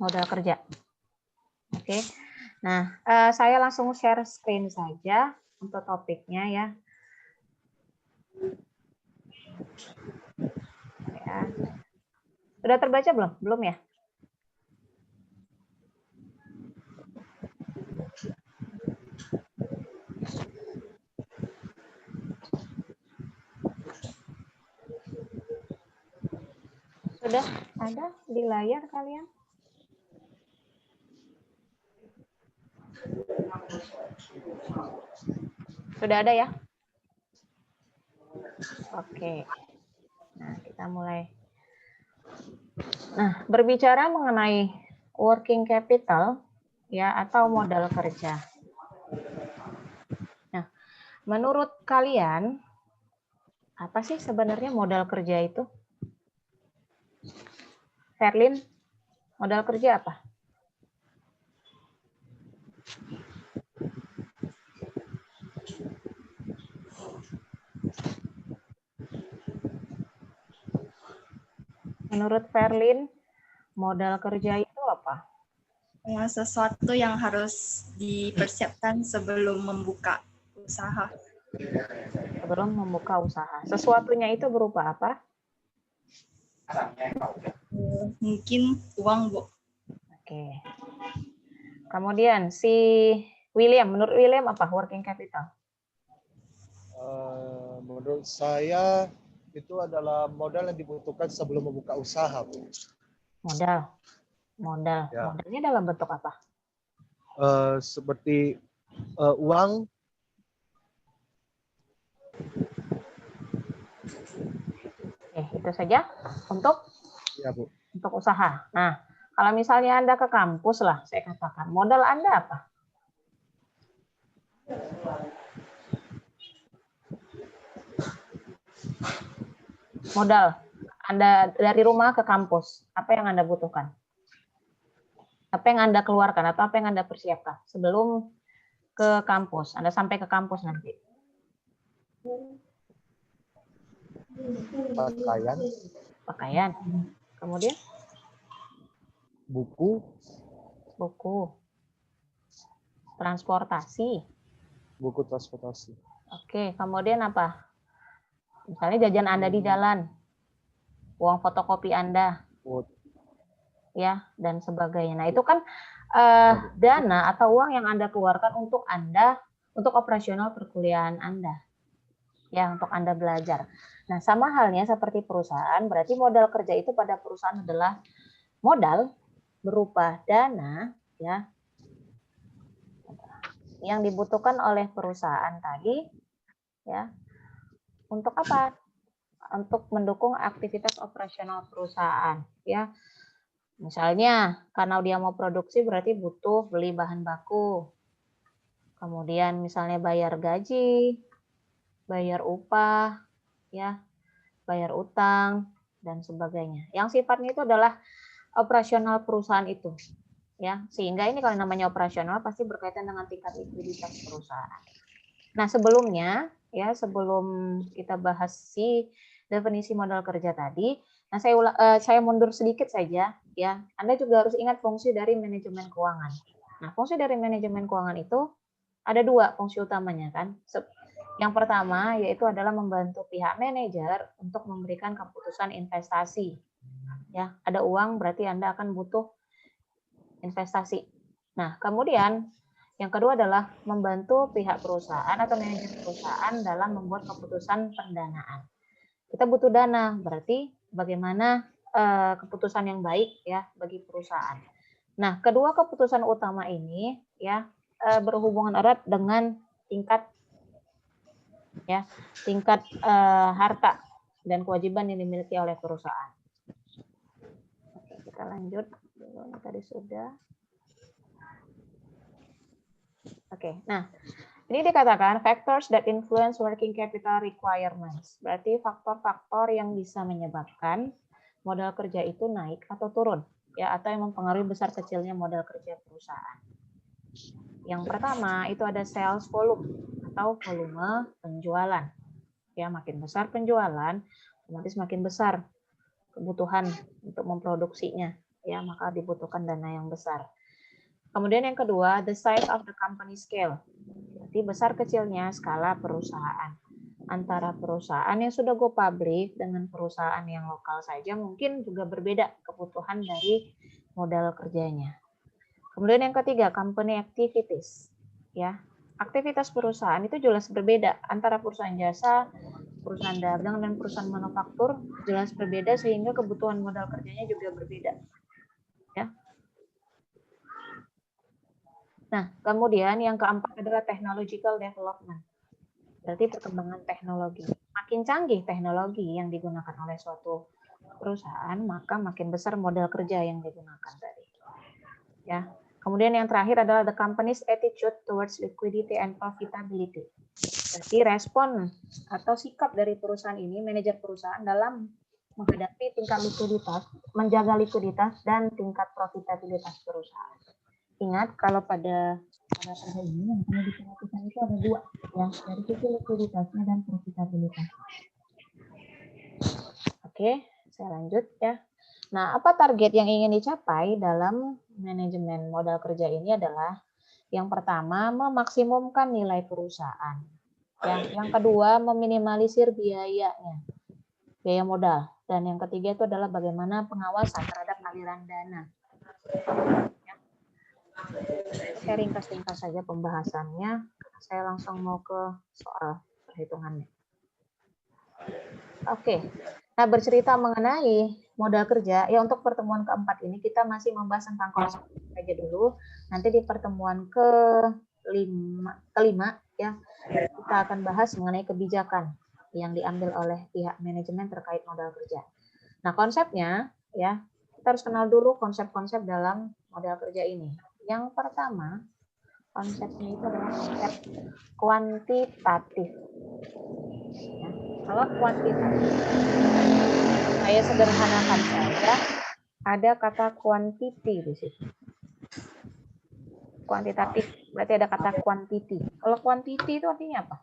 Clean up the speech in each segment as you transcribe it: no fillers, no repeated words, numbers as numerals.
modal kerja. Oke. Nah, saya langsung share screen saja untuk topiknya ya. Ya. Sudah terbaca belum? Belum ya? Sudah ada di layar kalian? Sudah ada ya? Oke. Nah, kita mulai. Nah, berbicara mengenai working capital ya atau modal kerja. Nah, menurut kalian apa sih sebenarnya modal kerja itu? Ferlin, modal kerja apa? Menurut Ferlin, modal kerja itu apa? Sesuatu yang harus dipersiapkan sebelum membuka usaha. Sebelum membuka usaha. Sesuatunya itu berupa apa? Mungkin uang, Bu. Oke. Kemudian si William, menurut William apa working capital? Menurut saya itu adalah modal yang dibutuhkan sebelum membuka usaha, Bu. Modal. Ya. Modalnya dalam bentuk apa? Seperti uang. Itu saja untuk Ya, Bu. untuk usaha. Nah, kalau misalnya Anda ke kampus lah, saya katakan, modal Anda apa? Modal Anda dari rumah ke kampus, apa yang Anda butuhkan? Apa yang Anda keluarkan atau apa yang Anda persiapkan sebelum ke kampus? Anda sampai ke kampus nanti. Pakaian. Kemudian? Buku. Transportasi. Buku transportasi. Oke, kemudian apa? Misalnya jajan Anda di jalan, uang fotokopi Anda, ya, dan sebagainya. Nah, itu kan dana atau uang yang Anda keluarkan untuk operasional perkuliahan Anda, ya, untuk Anda belajar. Nah, sama halnya seperti perusahaan, berarti modal kerja itu pada perusahaan adalah modal berupa dana, ya, yang dibutuhkan oleh perusahaan tadi, ya, untuk apa? Untuk mendukung aktivitas operasional perusahaan, ya. Misalnya karena dia mau produksi berarti butuh beli bahan baku. Kemudian misalnya bayar gaji, bayar upah, ya, bayar utang dan sebagainya. Yang sifatnya itu adalah operasional perusahaan itu, ya. Sehingga ini kalau namanya operasional pasti berkaitan dengan tingkat likuiditas perusahaan. Nah, sebelumnya ya, sebelum kita bahas si definisi modal kerja tadi, nah saya mundur sedikit saja ya. Anda juga harus ingat fungsi dari manajemen keuangan. Nah, fungsi dari manajemen keuangan itu ada dua fungsi utamanya kan. Yang pertama yaitu adalah membantu pihak manajer untuk memberikan keputusan investasi. Ya, ada uang berarti Anda akan butuh investasi. Nah, kemudian yang kedua adalah membantu pihak perusahaan atau manajer perusahaan dalam membuat keputusan pendanaan. Kita butuh dana, berarti bagaimana keputusan yang baik ya bagi perusahaan. Nah, kedua keputusan utama ini ya berhubungan erat dengan tingkat harta dan kewajiban yang dimiliki oleh perusahaan. Oke, kita lanjut. Ini tadi sudah. Oke, nah ini dikatakan factors that influence working capital requirements. Berarti faktor-faktor yang bisa menyebabkan modal kerja itu naik atau turun, ya, atau yang mempengaruhi besar kecilnya modal kerja perusahaan. Yang pertama itu ada sales volume atau volume penjualan. Ya, makin besar penjualan, otomatis makin besar kebutuhan untuk memproduksinya. ya maka dibutuhkan dana yang besar. Kemudian yang kedua, the size of the company scale. Berarti besar kecilnya skala perusahaan. Antara perusahaan yang sudah go public dengan perusahaan yang lokal saja mungkin juga berbeda kebutuhan dari modal kerjanya. Kemudian yang ketiga, company activities. Ya, aktivitas perusahaan itu jelas berbeda antara perusahaan jasa, perusahaan dagang dan perusahaan manufaktur jelas berbeda sehingga kebutuhan modal kerjanya juga berbeda. Ya. Nah, kemudian yang keempat adalah technological development. Berarti perkembangan teknologi. Makin canggih teknologi yang digunakan oleh suatu perusahaan, maka makin besar modal kerja yang digunakan tadi. Ya. Kemudian yang terakhir adalah the company's attitude towards liquidity and profitability. Berarti respon atau sikap dari perusahaan ini, manajer perusahaan dalam menghadapi tingkat likuiditas, menjaga likuiditas dan tingkat profitabilitas perusahaan. Ingat kalau pada ini yang perlu diperhatikan itu ada dua, ya, dari sisi likuiditasnya dan profitabilitas. Oke, saya lanjut ya. Nah, apa target yang ingin dicapai dalam manajemen modal kerja ini adalah yang pertama memaksimumkan nilai perusahaan. Yang kedua meminimalisir biayanya, biaya modal. Dan yang ketiga itu adalah bagaimana pengawasan terhadap aliran dana. Saya ringkas-ringkas saja pembahasannya. Saya langsung mau ke soal perhitungannya. Oke. Nah, bercerita mengenai modal kerja, ya untuk pertemuan keempat ini kita masih membahas tentang konsep saja dulu. Nanti di pertemuan kelima ya, kita akan bahas mengenai kebijakan yang diambil oleh pihak manajemen terkait modal kerja. Nah, konsepnya ya, kita harus kenal dulu konsep-konsep dalam modal kerja ini. Yang pertama, konsepnya itu adalah konsep kuantitatif. Ya, kalau kuantitatif, saya sederhanakan saja, ada kata quantity di situ. Kuantitatif berarti ada kata quantity. Kalau quantity itu artinya apa?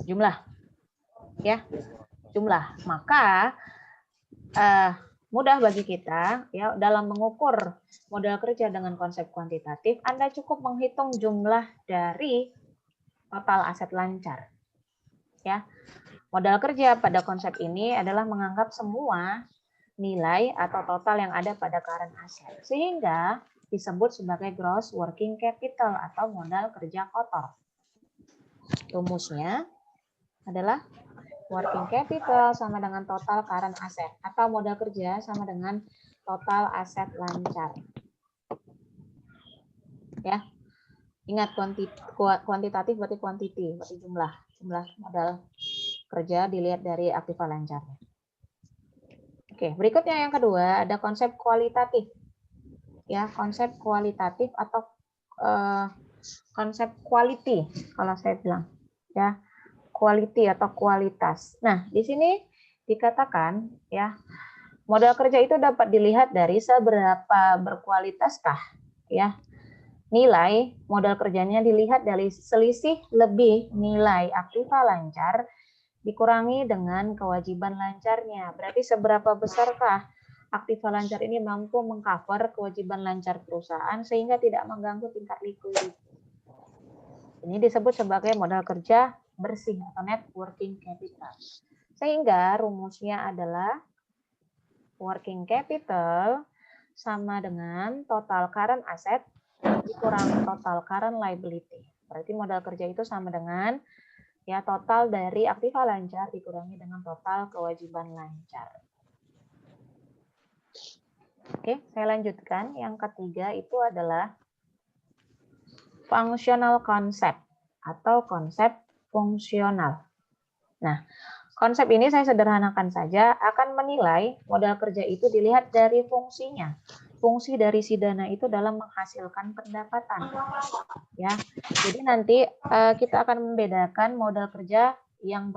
Jumlah, ya, jumlah. Maka mudah bagi kita ya dalam mengukur modal kerja dengan konsep kuantitatif, Anda cukup menghitung jumlah dari total aset lancar. Ya. Modal kerja pada konsep ini adalah menganggap semua nilai atau total yang ada pada current asset sehingga disebut sebagai gross working capital atau modal kerja kotor. Rumusnya adalah working capital sama dengan total current asset atau modal kerja sama dengan total aset lancar. Ya. Ingat kuantitatif berarti quantity, berarti jumlah modal kerja dilihat dari aktiva lancarnya. Oke, berikutnya yang kedua ada konsep kualitatif. Ya, konsep kualitatif atau konsep quality kalau saya bilang. Ya. Quality atau kualitas. Nah, di sini dikatakan ya, modal kerja itu dapat dilihat dari seberapa berkualitaskah ya. Nilai modal kerjanya dilihat dari selisih lebih nilai aktiva lancar dikurangi dengan kewajiban lancarnya. Berarti seberapa besarkah aktiva lancar ini mampu mengcover kewajiban lancar perusahaan sehingga tidak mengganggu tingkat likuiditas. Ini disebut sebagai modal kerja bersih atau net working capital. Sehingga rumusnya adalah working capital sama dengan total current asset dikurangi total current liability. Berarti modal kerja itu sama dengan ya total dari aktiva lancar dikurangi dengan total kewajiban lancar. Oke, saya lanjutkan. Yang ketiga itu adalah functional concept atau konsep fungsional. Nah, konsep ini saya sederhanakan saja, akan menilai modal kerja itu dilihat dari fungsinya. Fungsi dari si dana itu dalam menghasilkan pendapatan. Ya, jadi nanti kita akan membedakan modal kerja yang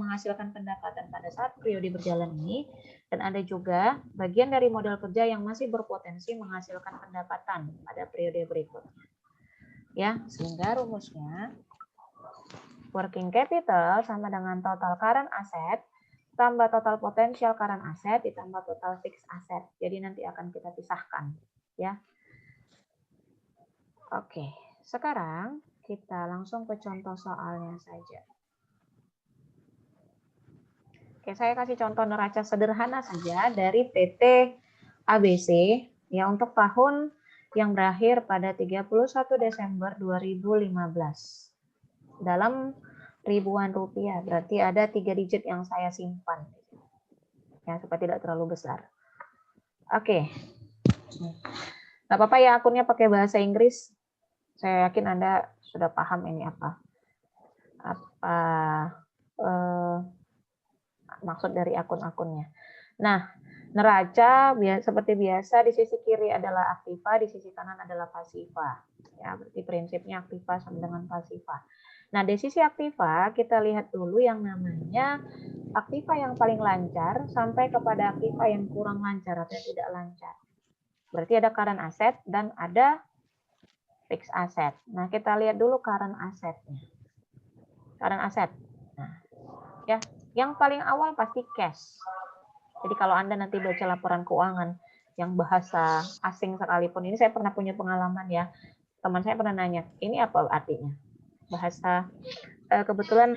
menghasilkan pendapatan pada saat periode berjalan ini, dan ada juga bagian dari modal kerja yang masih berpotensi menghasilkan pendapatan pada periode berikutnya. Ya, sehingga rumusnya working capital sama dengan total current asset tambah total potensial current asset ditambah total fixed asset. Jadi nanti akan kita pisahkan, ya. Oke, sekarang kita langsung ke contoh soalnya saja. Oke, saya kasih contoh neraca sederhana saja dari PT ABC ya untuk tahun yang berakhir pada 31 Desember 2015. Dalam ribuan rupiah, berarti ada 3 digit yang saya simpan. Ya, supaya tidak terlalu besar. Oke. Nggak apa-apa ya akunnya pakai bahasa Inggris. Saya yakin Anda sudah paham ini apa. Maksud dari akun-akunnya. Nah, neraca seperti biasa di sisi kiri adalah aktiva, di sisi kanan adalah pasiva. Ya, berarti prinsipnya aktiva sama dengan pasiva. Nah, di sisi aktiva kita lihat dulu yang namanya aktiva yang paling lancar sampai kepada aktiva yang kurang lancar atau tidak lancar. Berarti ada current asset dan ada fixed asset. Nah, kita lihat dulu current assetnya. Current asset. Nah, ya, yang paling awal pasti cash. Jadi kalau Anda nanti baca laporan keuangan yang bahasa asing sekalipun, ini saya pernah punya pengalaman ya. Teman saya pernah nanya, ini apa artinya? Bahasa kebetulan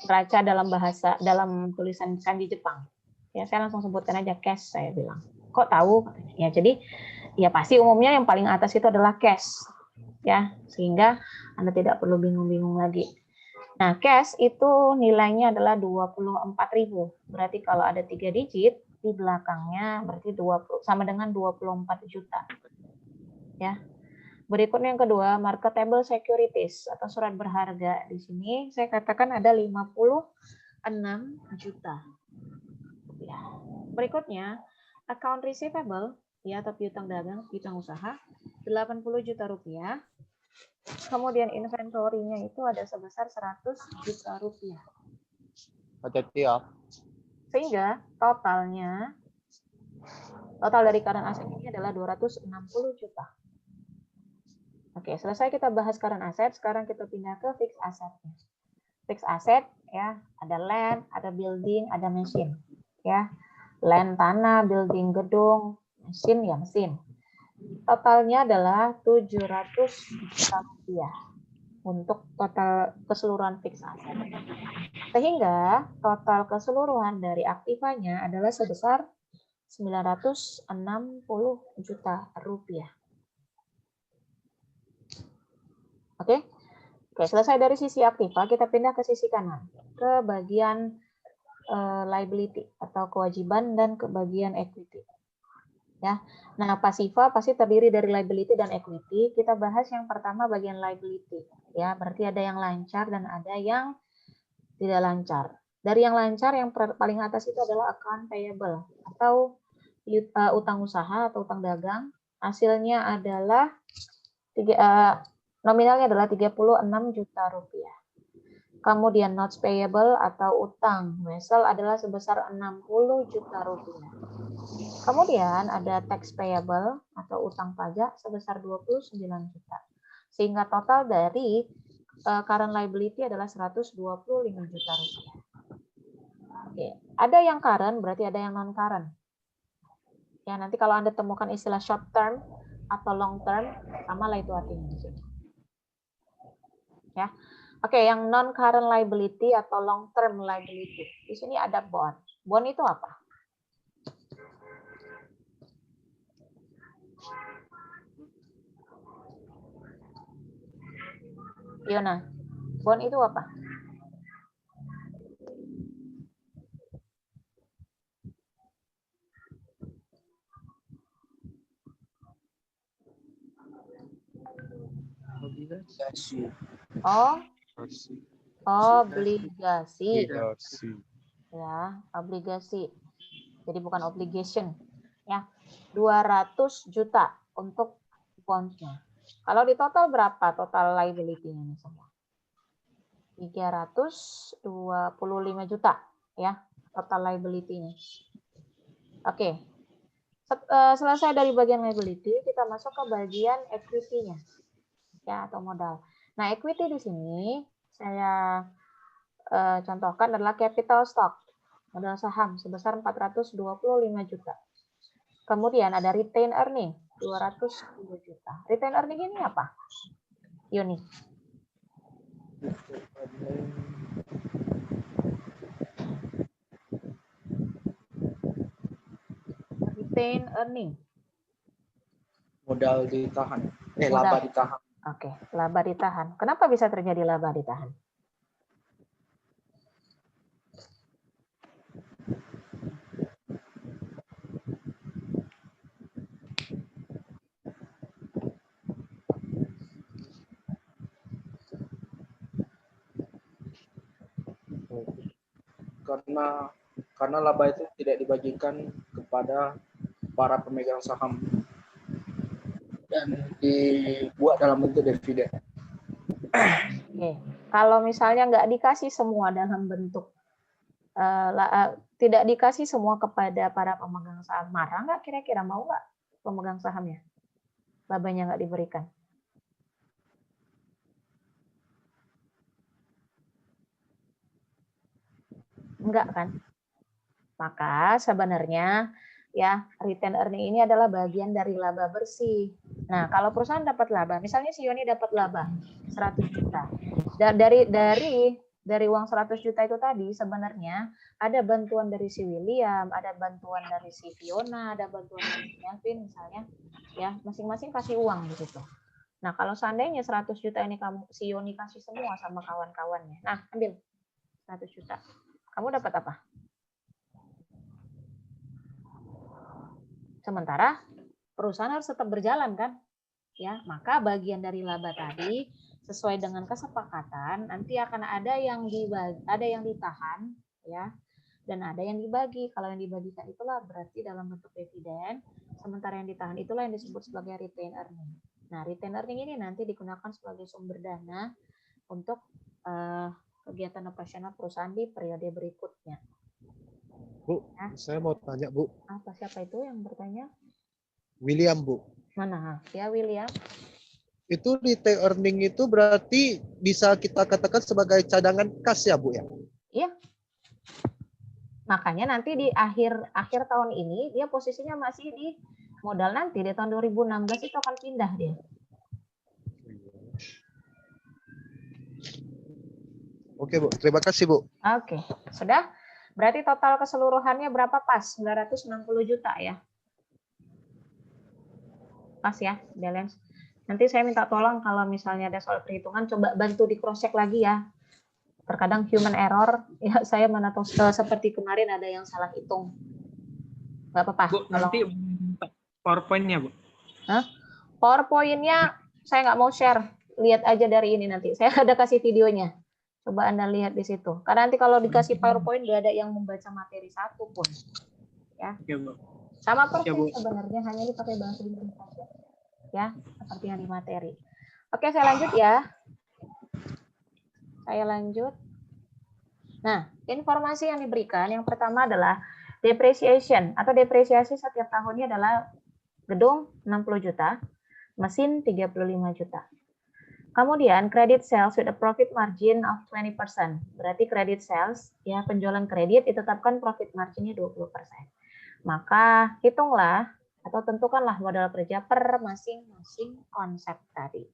neraca dalam tulisan kanji Jepang. Ya, saya langsung sebutkan aja cash, saya bilang. Kok tahu? Ya, jadi ya pasti umumnya yang paling atas itu adalah cash. Ya, sehingga Anda tidak perlu bingung-bingung lagi. Nah, cash itu nilainya adalah 24.000. Berarti kalau ada 3 digit di belakangnya berarti 20 sama dengan 24 juta. Ya. Berikutnya yang kedua, marketable securities atau surat berharga. Di sini saya katakan ada 56 juta. Ya. Berikutnya, account receivable ya atau piutang dagang, piutang usaha 80 juta rupiah. Kemudian inventory-nya itu ada sebesar 100 juta rupiah. Hati-hati ya. Sehingga total dari current asset ini adalah 260 juta. Oke, selesai kita bahas current asset, sekarang kita pindah ke fixed asset-nya. Fixed asset ya, ada land, ada building, ada mesin. Ya. Land tanah, building gedung, mesin ya mesin. Totalnya adalah 700 juta rupiah untuk total keseluruhan fixed asset. Sehingga total keseluruhan dari aktivanya adalah sebesar 960 juta rupiah. Oke, selesai dari sisi aktiva, kita pindah ke sisi kanan, ke bagian liability atau kewajiban dan ke bagian equity. Ya, nah pasiva pasti terdiri dari liability dan equity. Kita bahas yang pertama bagian liability. Ya, berarti ada yang lancar dan ada yang tidak lancar. Dari yang lancar yang paling atas itu adalah account payable atau utang usaha atau utang dagang. Hasilnya adalah nominalnya adalah 36 juta rupiah. Kemudian notes payable atau utang vessel adalah sebesar 60 juta rupiah. Kemudian ada tax payable atau utang pajak sebesar 29 juta. Sehingga total dari current liability adalah 125 juta rupiah. Oke, ada yang current berarti ada yang non current. Ya, nanti kalau Anda temukan istilah short term atau long term, sama lah itu artinya di sini. Ya. Oke, yang non current liability atau long term liability. Di sini ada bond. Bond itu apa? Yona, bond itu apa? Obligasi. Obligasi. Ya, obligasi. Jadi bukan obligation. Ya, 200 juta untuk bonds-nya. Kalau di total berapa total liability-nya nih semua? 325 juta ya, total liability-nya. Oke. Selesai dari bagian liability, kita masuk ke bagian equity-nya. Ya, atau modal. Nah, equity di sini saya contohkan adalah capital stock, modal saham sebesar 425 juta. Kemudian ada retain earning 210 juta. Retain earning ini apa? Yuni. Retain earning. Modal ditahan. Modal. Laba ditahan. Oke, laba ditahan. Kenapa bisa terjadi laba ditahan? Karena laba itu tidak dibagikan kepada para pemegang saham dan dibuat dalam bentuk dividen. Oke. Kalau misalnya nggak dikasih semua dalam bentuk tidak dikasih semua kepada para pemegang saham, marah nggak kira-kira, mau nggak pemegang sahamnya? Labanya nggak diberikan. Enggak kan? Maka sebenarnya ya retain earning ini adalah bagian dari laba bersih. Nah, kalau perusahaan dapat laba, misalnya si Yoni dapat laba 100 juta. Dari uang 100 juta itu tadi sebenarnya ada bantuan dari si William, ada bantuan dari si Fiona, ada bantuan dari si Melvin misalnya. Ya, masing-masing kasih uang di situ. Nah, kalau seandainya 100 juta ini si Yoni kasih semua sama kawan-kawannya. Nah, ambil 100 juta. Kamu dapat apa? Sementara perusahaan harus tetap berjalan kan? Ya, maka bagian dari laba tadi sesuai dengan kesepakatan nanti akan ada yang dibagi, ada yang ditahan ya, dan ada yang dibagi. Kalau yang dibagikan itulah berarti dalam bentuk dividen, sementara yang ditahan itulah yang disebut sebagai retain earning. Nah, retain earning ini nanti digunakan sebagai sumber dana untuk kegiatan operasional perusahaan di periode berikutnya. Bu, saya mau tanya, Bu. Apa, siapa itu yang bertanya? William, Bu. Mana? Ya, William. Itu retain earning itu berarti bisa kita katakan sebagai cadangan kas ya, Bu ya? Iya. Makanya nanti di akhir tahun ini dia posisinya masih di modal, nanti di tahun 2016 itu akan pindah dia. Oke, Bu. Terima kasih, Bu. Oke, sudah. Berarti total keseluruhannya berapa pas? 960 juta ya. Pas ya, balance. Nanti saya minta tolong kalau misalnya ada soal perhitungan, coba bantu di cross check lagi ya. Terkadang human error, ya saya mana tahu seperti kemarin ada yang salah hitung. Nggak apa-apa. Bu, nanti PowerPoint-nya, Bu. Hah? PowerPoint-nya saya nggak mau share. Lihat aja dari ini nanti. Saya ada kasih videonya. Coba Anda lihat di situ. Karena nanti kalau dikasih PowerPoint nggak ada yang membaca materi satu pun. Ya. Oke, Bu. Sama persis Ya, Bu. sebenarnya, hanya ini pakai bahasa Inggris saja. Ya, seperti yang di materi. Oke, saya lanjut ya. Saya lanjut. Nah, informasi yang diberikan yang pertama adalah depreciation atau depresiasi setiap tahunnya adalah gedung 60 juta, mesin 35 juta. Kemudian credit sales with a profit margin of 20%. Berarti credit sales, ya penjualan kredit ditetapkan profit marginnya 20%. Maka hitunglah atau tentukanlah modal kerja per masing-masing konsep tadi.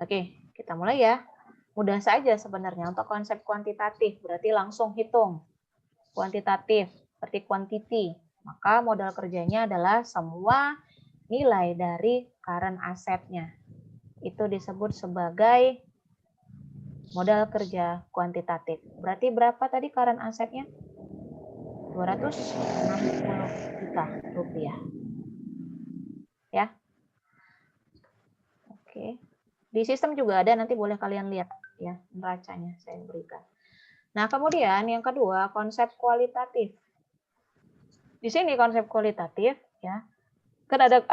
Oke, kita mulai ya. Mudah saja sebenarnya untuk konsep kuantitatif, berarti langsung hitung. Kuantitatif, seperti quantity. Maka modal kerjanya adalah semua nilai dari current asset-nya. Itu disebut sebagai modal kerja kuantitatif. Berarti berapa tadi current asset-nya? 260 juta rupiah. Ya. Oke. Di sistem juga ada, nanti boleh kalian lihat ya neracanya saya berikan. Nah, kemudian yang kedua, konsep kualitatif. Di sini konsep kualitatif ya. Kan ada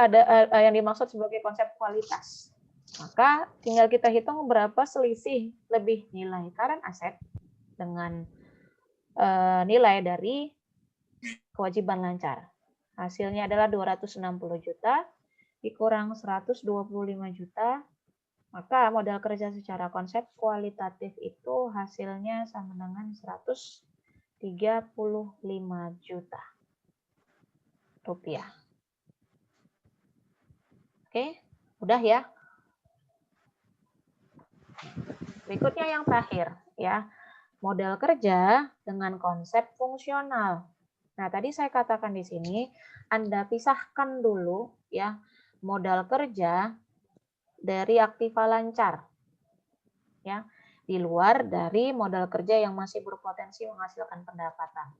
yang dimaksud sebagai konsep kualitas. Maka tinggal kita hitung berapa selisih lebih nilai current asset dengan nilai dari kewajiban lancar. Hasilnya adalah 260 juta dikurang 125 juta Maka modal kerja secara konsep kualitatif itu hasilnya sama dengan 135 juta rupiah. Oke, udah ya. Berikutnya yang terakhir ya, modal kerja dengan konsep fungsional. Nah, tadi saya katakan di sini Anda pisahkan dulu ya modal kerja dari aktiva lancar. Ya, di luar dari modal kerja yang masih berpotensi menghasilkan pendapatan.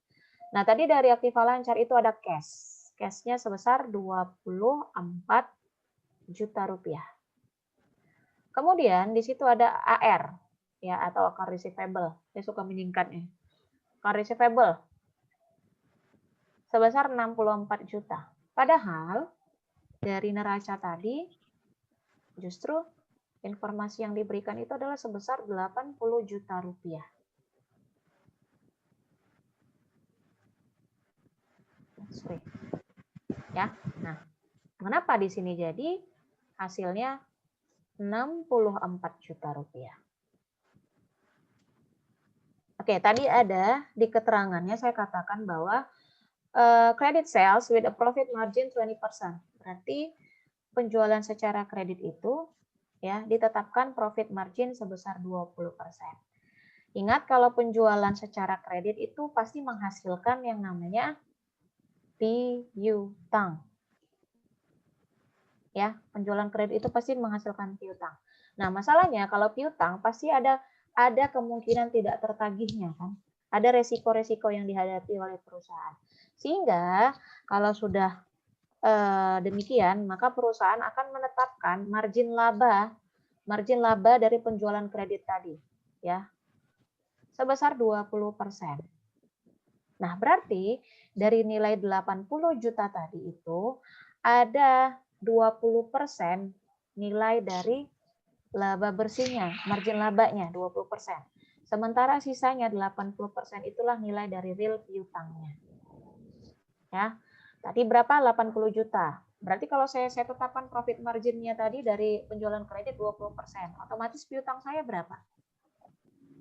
Nah, tadi dari aktiva lancar itu ada cash. Cashnya sebesar 24 juta rupiah. Kemudian di situ ada AR ya atau account receivable. Saya suka menyingkatnya. Account receivable sebesar 64 juta. Padahal dari neraca tadi justru informasi yang diberikan itu adalah sebesar 80 juta rupiah. Sorry. Ya. Nah, kenapa di sini jadi hasilnya 64 juta rupiah? Oke, tadi ada di keterangannya saya katakan bahwa credit sales with a profit margin 20%. Berarti penjualan secara kredit itu ya ditetapkan profit margin sebesar 20%. Ingat kalau penjualan secara kredit itu pasti menghasilkan yang namanya piutang. Ya, penjualan kredit itu pasti menghasilkan piutang. Nah, masalahnya kalau piutang pasti ada kemungkinan tidak tertagihnya kan. Ada resiko-resiko yang dihadapi oleh perusahaan. Sehingga kalau sudah demikian, maka perusahaan akan menetapkan margin laba dari penjualan kredit tadi, ya, sebesar 20%. Nah, berarti dari nilai 80 juta tadi itu ada 20% nilai dari laba bersihnya, margin labanya 20%. Sementara sisanya 80% itulah nilai dari real piutangnya. Ya. Tadi berapa? 80 juta. Berarti kalau saya tetapkan profit marginnya tadi dari penjualan kredit 20%, otomatis piutang saya berapa?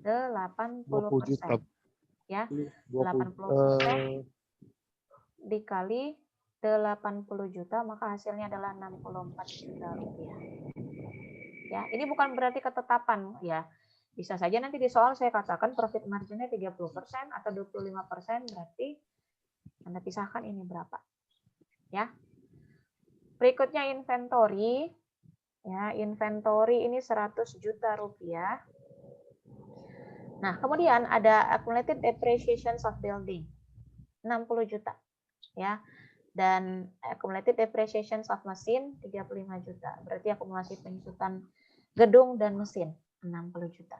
80%. 20 juta. Ya, 20, 80% dikali 80 juta, maka hasilnya adalah 64 juta rupiah. Ya, ini bukan berarti ketetapan ya. Bisa saja nanti di soal saya katakan profit marginnya 30% atau 25%, berarti Anda pisahkan ini berapa. Ya. Berikutnya inventory. Ya, inventory ini 100 juta rupiah. Nah, kemudian ada accumulated depreciation of building 60 juta. Ya. Dan accumulated depreciation of mesin 35 juta. Berarti akumulasi penyusutan gedung dan mesin 60 juta.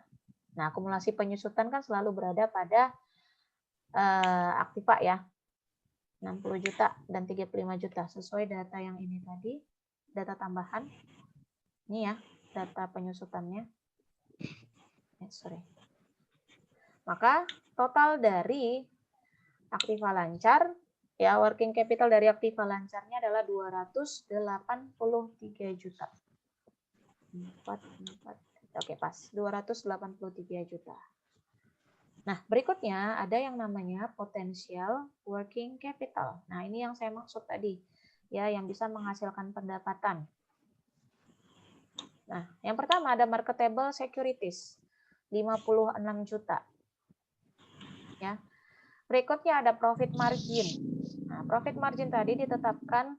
Nah, akumulasi penyusutan kan selalu berada pada aktiva ya. 60 juta dan 35 juta sesuai data yang ini tadi, data tambahan. Ini ya, data penyusutannya. Sorry. Maka total dari aktiva lancar ya, working capital dari aktiva lancarnya adalah 283 juta. 4. Oke, pas. 283 juta. Nah, berikutnya ada yang namanya potential working capital. Nah, ini yang saya maksud tadi, ya, yang bisa menghasilkan pendapatan. Nah, yang pertama ada marketable securities, 56 juta. Ya. Berikutnya ada profit margin. Nah, profit margin tadi ditetapkan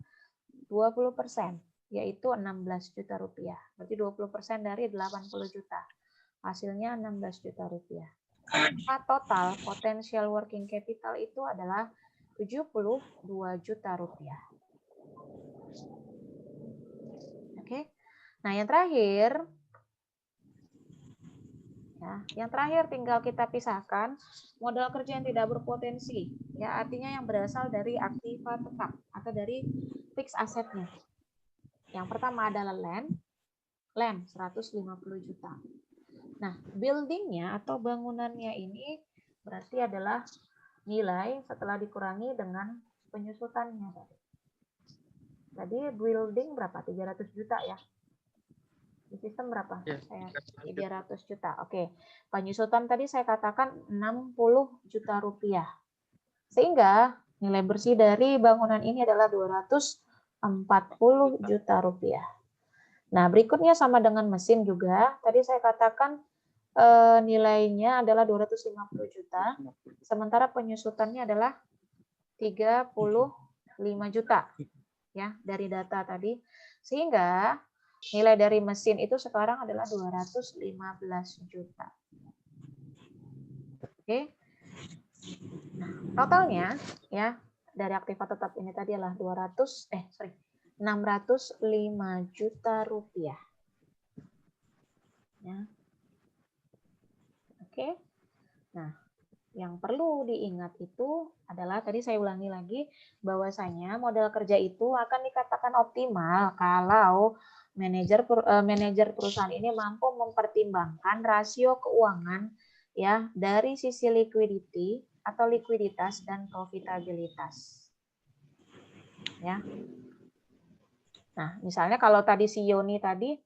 20%, yaitu 16 juta rupiah. Berarti 20% dari 80 juta. Hasilnya 16 juta rupiah. Maka total potential working capital itu adalah 72 juta rupiah. Oke. Nah, yang terakhir tinggal kita pisahkan modal kerja yang tidak berpotensi. Ya, artinya yang berasal dari aktiva tetap atau dari fix asetnya. Yang pertama adalah land 150 juta. Nah, buildingnya atau bangunannya ini berarti adalah nilai setelah dikurangi dengan penyusutannya. Jadi building berapa? 300 juta ya. Di sistem berapa? Ya, Saya 300 juta. 300 juta. Oke. Penyusutan tadi saya katakan 60 juta rupiah. Sehingga nilai bersih dari bangunan ini adalah 240 juta rupiah. Nah, berikutnya sama dengan mesin juga. Tadi saya katakan nilainya adalah 250 juta. Sementara penyusutannya adalah 35 juta. Ya, dari data tadi. Sehingga nilai dari mesin itu sekarang adalah 215 juta. Oke. Nah, totalnya ya dari aktiva tetap ini tadi adalah 605 juta rupiah. Ya. Oke. Nah, yang perlu diingat itu adalah tadi saya ulangi lagi bahwasanya model kerja itu akan dikatakan optimal kalau manajer perusahaan ini mampu mempertimbangkan rasio keuangan ya dari sisi liquidity atau likuiditas dan profitabilitas. Ya. Nah, misalnya kalau tadi si Yoni tadi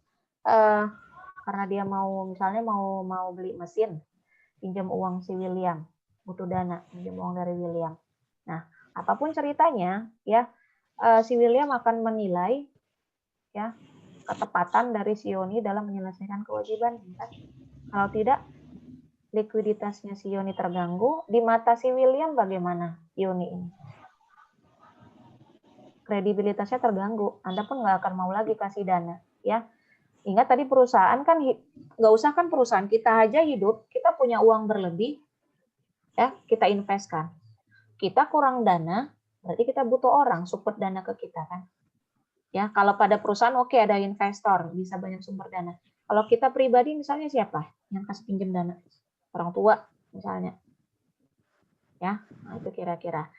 karena dia misalnya mau beli mesin, pinjam uang si William, butuh dana, pinjam uang dari William. Nah, apapun ceritanya ya si William akan menilai ya ketepatan dari si Yoni dalam menyelesaikan kewajiban. Kalau tidak, likuiditasnya si Yoni terganggu, di mata si William bagaimana Yoni ini? Kredibilitasnya terganggu, Anda pun nggak akan mau lagi kasih dana. Ya, ingat tadi perusahaan kan nggak usah kan perusahaan kita aja hidup, kita punya uang berlebih, ya kita investkan. Kita kurang dana, berarti kita butuh orang support dana ke kita kan. Ya, kalau pada perusahaan oke ada investor, bisa banyak sumber dana. Kalau kita pribadi misalnya siapa yang kasih pinjam dana? Orang tua misalnya. Ya, nah itu kira-kira.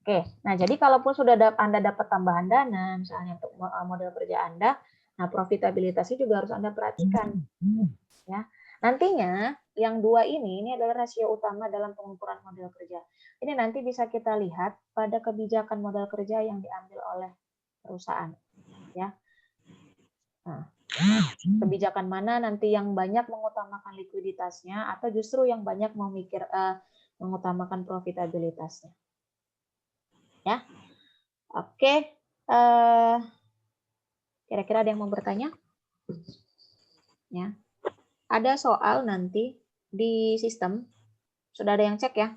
Oke, nah jadi kalaupun sudah Anda dapat tambahan dana, misalnya untuk model kerja Anda, nah profitabilitasnya juga harus Anda perhatikan. Ya, nantinya yang dua ini adalah rasio utama dalam pengukuran model kerja. Ini nanti bisa kita lihat pada kebijakan model kerja yang diambil oleh perusahaan. Ya, nah, kebijakan mana nanti yang banyak mengutamakan likuiditasnya atau justru yang banyak mengutamakan profitabilitasnya. Ya, oke. Kira-kira ada yang mau bertanya? Ya, ada soal nanti di sistem. Sudah ada yang cek ya?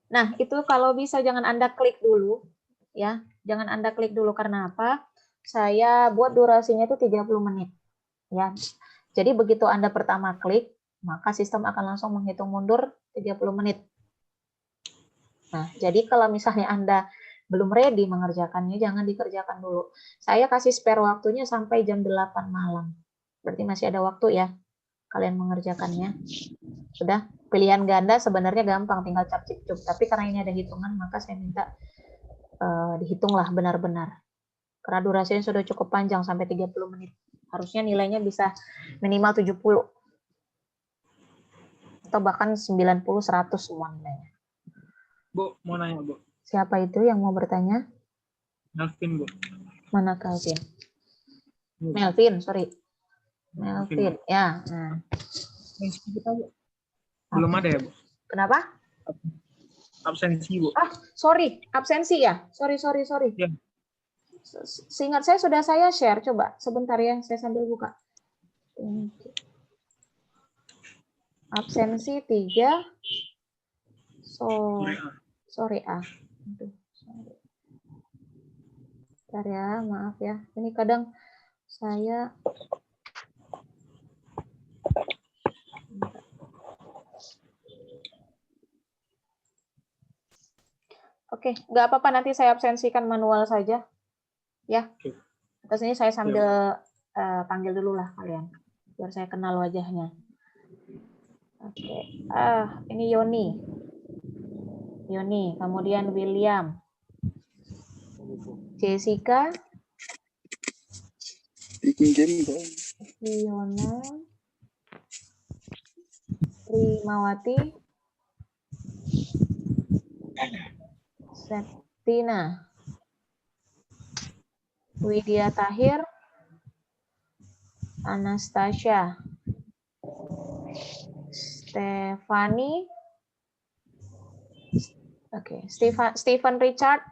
Nah, itu kalau bisa jangan Anda klik dulu. Ya, jangan Anda klik dulu karena apa? Saya buat durasinya itu 30 menit. Ya. Jadi begitu Anda pertama klik, maka sistem akan langsung menghitung mundur 30 menit. Nah, jadi kalau misalnya Anda belum ready mengerjakannya, jangan dikerjakan dulu. Saya kasih spare waktunya sampai jam 8 malam. Berarti masih ada waktu ya kalian mengerjakannya. Sudah, pilihan ganda sebenarnya gampang, tinggal cap-cip-cup. Tapi karena ini ada hitungan, maka saya minta dihitunglah benar-benar. Karena durasinya sudah cukup panjang, sampai 30 menit. Harusnya nilainya bisa minimal 70. Atau bahkan 90, 100 semua nilainya. Bu, mau nanya, Bu. Siapa itu yang mau bertanya? Melvin, Bu. Mana Calvin? Melvin, sorry. Melvin, ya. Nah. Kita, Bu. Belum ada ya, Bu? Kenapa? Absensi, Bu. Ah, sorry, absensi ya? Sorry. Ya. Seingat saya sudah saya share, coba sebentar ya, saya sambil buka. Absensi 3. Sorry ah. Bentar ya, maaf ya. Ini kadang saya Oke, nggak apa-apa, nanti saya absensikan manual saja. Ya. Atas ini saya sambil panggil dulu lah kalian, biar saya kenal wajahnya. Oke. Ini Yoni, kemudian William, Jessica, Fiona, Rimawati, Septina, Widya Tahir, Anastasia. Stefani. Oke, Stephen Richard.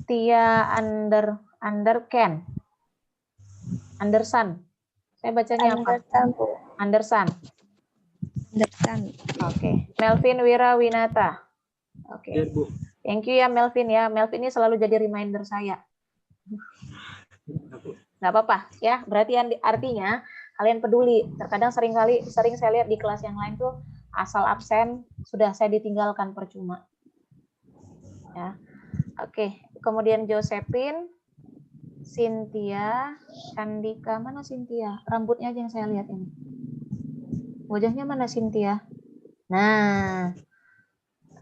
Tia Anderson. Saya bacanya apa? Anderson. Oke. Melvin Wirawinata. Oke. Ya, Bu. Thank you ya Melvin ya. Melvin ini selalu jadi reminder saya. Nggak apa-apa ya. Berarti artinya kalian peduli. Terkadang sering saya lihat di kelas yang lain tuh asal absen sudah saya ditinggalkan percuma. Ya. Oke. Kemudian Josephine, Cynthia, Candika, mana Cynthia? Rambutnya aja yang saya lihat ini. Wajahnya mana Cynthia? Nah,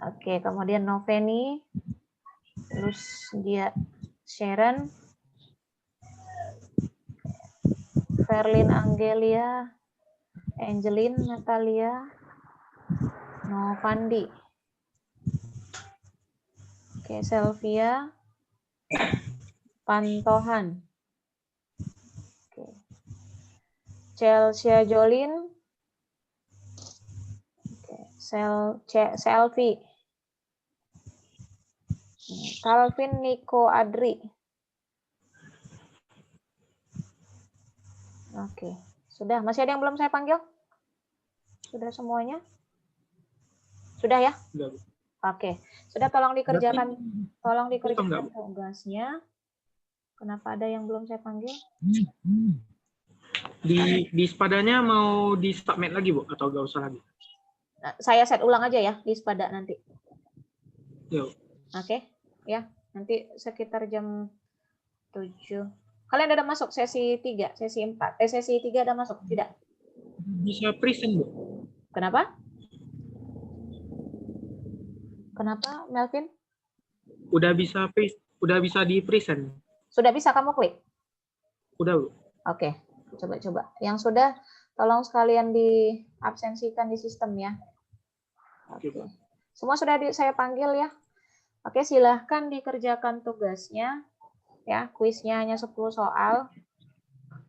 oke. Kemudian Noveni, terus dia Sharon, Verlin Angelia, Angelin Natalia, Novandi. Oke, Selvia, Pantohan. Oke. Chelsea Jolin. Oke. Selfie. Calvin Nico Adri. Oke. Sudah. Masih ada yang belum saya panggil? Sudah semuanya? Sudah ya? Sudah, Bu. Oke. Sudah, tolong dikerjakan tugasnya. Kenapa ada yang belum saya panggil? Di spadanya mau di submit lagi, Bu, atau nggak usah lagi? Nah, saya set ulang aja ya di Spada nanti. Yuk. Oke, ya. Nanti sekitar jam 7. Kalian ada masuk sesi 3, sesi 4. Sesi 3 ada masuk? Tidak? Bisa present, Bu. Kenapa? Kenapa, Melvin? Udah bisa di present. Sudah bisa kamu klik? Udah, Bu. Oke, coba-coba. Yang sudah, tolong sekalian diabsensikan di sistem ya. Oke. Semua sudah saya panggil ya. Oke, silahkan dikerjakan tugasnya. Ya, kuisnya hanya 10 soal.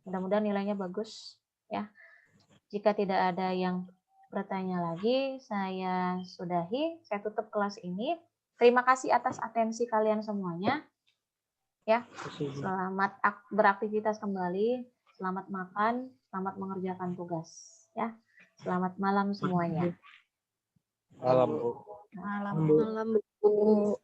Mudah-mudahan nilainya bagus. Ya. Jika tidak ada yang bertanya lagi, saya sudahi. Saya tutup kelas ini. Terima kasih atas atensi kalian semuanya. Ya, selamat beraktivitas kembali, selamat makan, selamat mengerjakan tugas. Ya, selamat malam semuanya. Malam, Bu. Malam. Malam, Bu.